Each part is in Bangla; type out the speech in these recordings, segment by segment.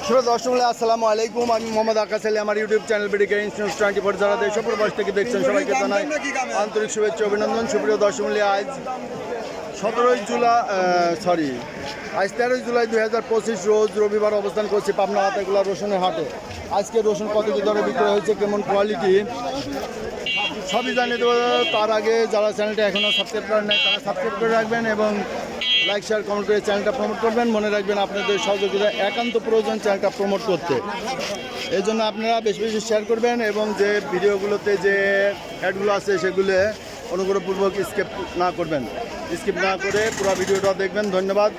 শুভ দর্শক আসসালামু আলাইকুম, আমি মোহাম্মদ আকাশ আলী। আমার ইউটিউব চ্যানেল বিডিকে ইনস্টিটিউট 24 যারা দেশ ও প্রবাস থেকে দেখছেন সবাইকে জানাই আন্তরিক শুভেচ্ছা অভিনন্দন। সুপ্রিয় দর্শক, আজ 13 জুলাই 2025 রোজ রবিবার অবস্থান করছি পাবনা হাতেগুলা রসুনের হাটে। আজকে রসুন কত কি দরে বিক্রি হয়েছে, কেমন কোয়ালিটি সবই জানিয়ে দেবো। তার আগে যারা চ্যানেলটা এখনও সাবস্ক্রাইব করেন নাই তারা সাবস্ক্রাইব করে রাখবেন এবং লাইক শেয়ার কমেন্ট করে চ্যানেলটা প্রমোট করবেন। মনে রাখবেন আপনাদের সহযোগিতা একান্ত প্রয়োজন চ্যানেলটা প্রমোট করতে। এই জন্য আপনারা বেশি বেশি শেয়ার করবেন এবং যে ভিডিওগুলোতে যে অ্যাডগুলো আছে সেগুলো অনুগ্রহপূর্বক স্কিপ না করবেন। স্কিপ না করে পুরো ভিডিওটা দেখবেন। ধন্যবাদ।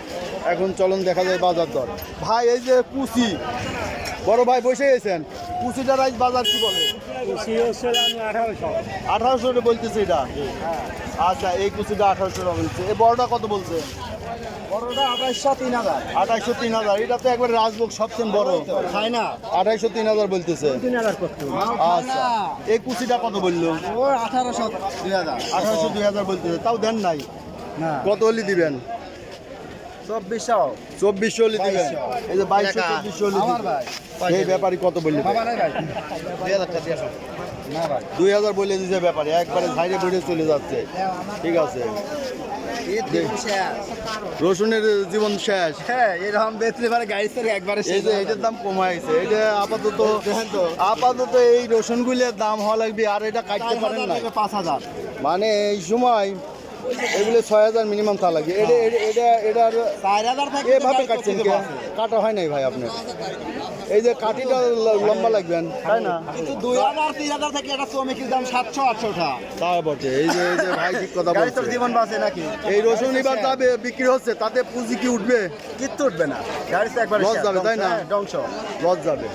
এখন চলুন দেখা যায় বাজার দর। ভাই এই যে কুচি বড় ভাই বসে গেছেন, কুচিটার আজ বাজার কি বলে? 1800 বলতেছে এটা। আচ্ছা, এই কুচিটা 1800 বলছে। এই বড়টা কত বলছে? বড়টা 2800 3000। এটা তো একবার রাজভোগ সবচেয়ে বড়, তাই না? 2800 3000 বলতেছে। 3000 করতে আচ্ছা, এই কুচিটা কত বললো? ও 1800 2000 1800 2000 বলতেছে। তাও দেন নাই? না, কত হলে দিবেন? 2400 হলে দিবেন। এই যে 2200 2400 হলে আমার দিবেন। ভাই এই ব্যাপারী কত বললো? বাবা নাই ভাই 2000 টাকা দিয়ে আসো। না ভাই 2000 বলে দিতে ব্যাপারে একবারে ঝাইরে বেড়ে চলে যাচ্ছে। ঠিক আছে, রসুনের জীবন শেষ। হ্যাঁ, এরকম বেচলে পারে গাড়ি থেকে একবারে এই যে এটার দাম কমাইছে। এটা আপাতত এই রসুনগুলোর দাম হওয়া লাগবে, আর এটা কাটতে পারেন না। 5000 মানে এই সময় এগুলো 6000 মিনিমাম তা লাগে। এটার 4000 থেকে এভাবে কাটছেন কে? কাটা হয় নাই ভাই আপনার। এই যে কাটিটা লম্বা লাগবেন, তাই না? কিন্তু 2000 3000 থেকে এটা শ্রমিকের দাম 700 800 টাকা। তা বটে। এই যে ভাই ঠিক কথা গাড়ি তোর বলছে। জীবন বাঁচে নাকি? এই রসুন এবার যাবে বিক্রি হচ্ছে, তাতে পুঁজি কি উঠবে? কিচ্ছু উঠবে না, গাড়ি তো একবার লস যাবে, তাই না? ধ্বংস। লস যাবে।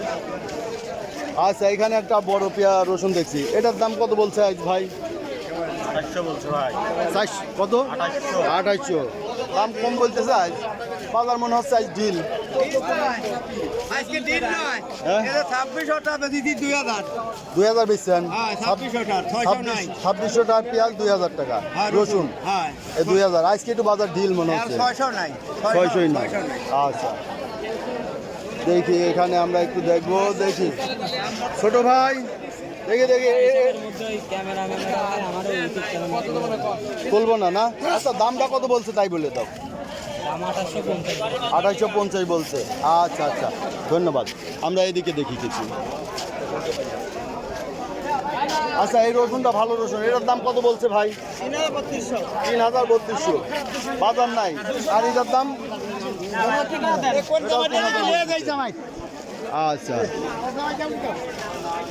আচ্ছা, এখানে একটা বড় পেয়া রসুন দেখছি, এটার দাম কত বলছে আজ ভাই? 800 বলছে ভাই। কত? 2800। দাম কম বলতেছে আজ। বাজার মনে হচ্ছে আজ ডিল। আজকে দিন নয়, হ্যাঁ? এটা 2600 টাকা দিদি 2000। 2000 বেচছেন? হ্যাঁ, 2600 টাকা, 600 নাই। 2600 টাকা পেঁয়াজ, 2000 টাকা হ্যাঁ, রসুন। হ্যাঁ, এই 2000। আজকে একটু বাজার ডিল মনে আর হচ্ছে। 600 নাই। 600 না? 600 নাই। আচ্ছা, দেখি এখানে আমরা একটু দেখবো। দেখি ছোট ভাই, দেখি বলবো না না। আচ্ছা, দামটা কত বলছে তাই বলে দাও। 2850 বলছে। আচ্ছা আচ্ছা, ধন্যবাদ। আমরা এদিকে দেখি কিছু। আচ্ছা, এই রসুনটা ভালো রসুন, এটার দাম কত বলছে ভাই? 3032। বাজার নাই। আর এটার দাম? আচ্ছা,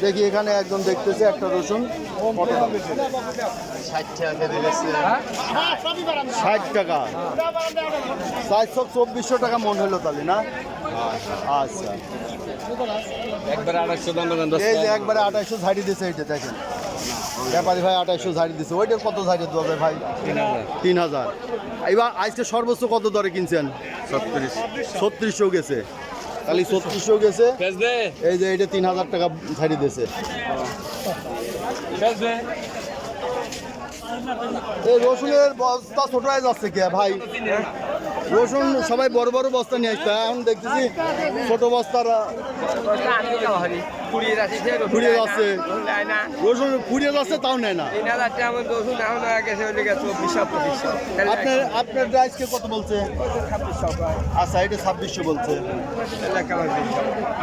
দেখি এখানে একজন দেখতেছে একটা রসুন 60 টাকা। 42400 টাকা মন হলো তাহলে না? আচ্ছা, এই যে একবারে 2800 ঝাড়ি দিছে। এইটা দেখেন, ব্যাপারী ভাই 2800 ঝাড়ি দিছে। ওইটার কত ঝাড়ি দেওয়া যায় ভাই? 3000। এবার আজকে সর্বোচ্চ কত দরে কিনছেন? 3600 গেছে। তাহলে 3600 গেছে। এই যে এটা 3000 টাকা ঝাড়ি দিয়েছে। এই রসুনের বস্তা ছোট হয়ে যাচ্ছে কে ভাই? রসুন সবাই বড় বড় বস্তা নিয়ে আসছে, এখন দেখতেছি ছোট বস্তার ফুরিয়ে যাচ্ছে। রসুন ফুরিয়ে যাচ্ছে, তাও নেয় না। আপনার আজকে কত বলছে? আচ্ছা, এটা 2600 বলছে।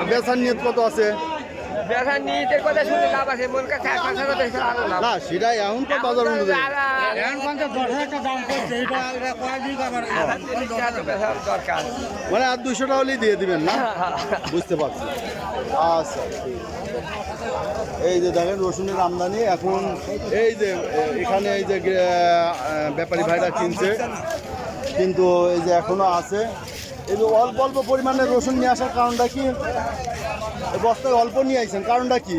বেচার নিয়ত কত আছে? না, সেটাই এখন তো বাজার অনুযায়ী। মানে আর 200 টাকা হলেই দিয়ে দিবেন না? বুঝতে পারছি। আচ্ছা, এই যে দেখেন রসুনের আমদানি এখন। এই যে এখানে এই যে ব্যাপারী ভাইরা কিনছে, কিন্তু এই যে এখনো আছে। এই যে অল্প অল্প পরিমাণে রসুন নিয়ে আসার কারণটা কি? বস্তায় অল্প নিয়ে আসছেন, কারণটা কি?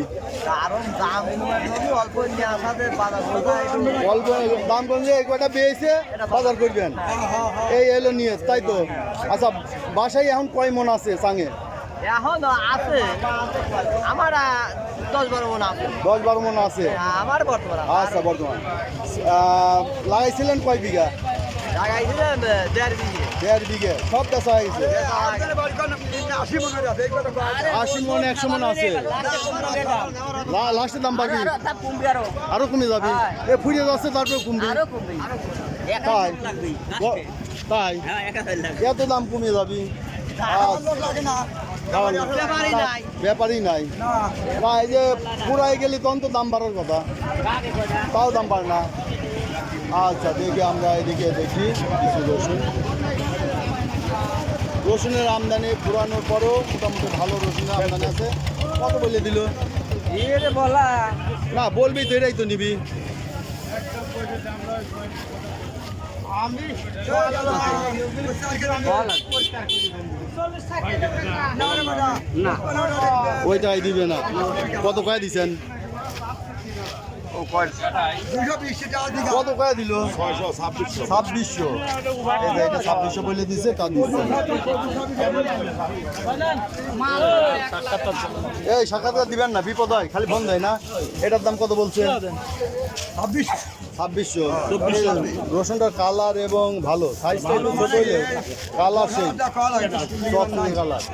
অল্প দাম কমলে এই কয়টা পেয়েছে বাজার করবেন, এই এলো নিয়ে, তাই তো? আচ্ছা, বাসায় এখন কয় মন আছে চাঙে? এখন আছে আমার 10-12 মন আছে। 10-12 মন আছে আমার বর্তমান। আচ্ছা, বর্তমান লাগাইছিলেন কয় বিঘা? লাগাইছিলেন 1.5 বিঘে। 1.5 বিঘে। সব বেচা হয়ে গেছে? 80 মন 100 মন আছে, লাস্টের দাম বাকি আরো কমে যাবে, এ ফুরিয়ে যাচ্ছে তারপরে কমবে, তাই তাই এত দাম কমে যাবে, ব্যাপারই নাই না, এই যে পুরাই গেলে তখন তো দাম বাড়ার কথা, তাও দাম বাড়ে না। আচ্ছা দেখি আমরা এদিকে দেখি কিছু রসুনের আমদানি পুরানোর পরও মোটামুটি ভালো রসুনের আমদানি আছে। কত বলে দিল? না বলবি তো, এটাই তো নিবি। ওইটাই দিবে না। কত কয়ে দিছেন? কত কয়ে দিল? 2600। এটা 2600 বলে দিছে, তা দিচ্ছে। এই সাক্ষাৎকার দিবেন না, বিপদ হয়, খালি ফোন দেয় না। এটার দাম কত বলছে? 2600। রসুনটার কালার এবং ভালো, সাইজটা একটু ছোট হইলে কালার সেই চকলেট কালার।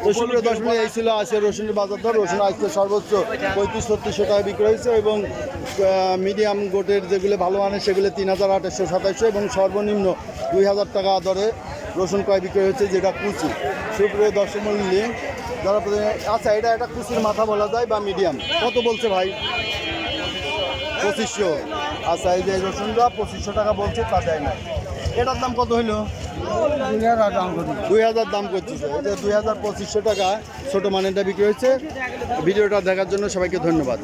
রসুনের 10 মিনিট এই ছিল আছে রসুনের বাজার দর। রসুন আজকে সর্বোচ্চ 3500-3600 টাকা বিক্রি হয়েছে এবং মিডিয়াম গোটের যেগুলো ভালো মানের সেগুলো 3827 এবং সর্বনিম্ন 2000 টাকা দরে রসুন ক্রয় বিক্রি হয়েছে, যেটা কুচি। সুপ্রিয় দর্শক মূল্য যারা আচ্ছা, এটা একটা কুচির মাথা বলা যায় বা মিডিয়াম। কত বলছে ভাই? 2500। আচ্ছা, এই যে রসুনটা 2500 টাকা বলছে, তা দেয় না। এটার দাম কত হইলো? 2000 দাম করতেছে। এটা 2500 টাকা ছোট মানেরটা বিক্রি হয়েছে। ভিডিওটা দেখার জন্য সবাইকে ধন্যবাদ।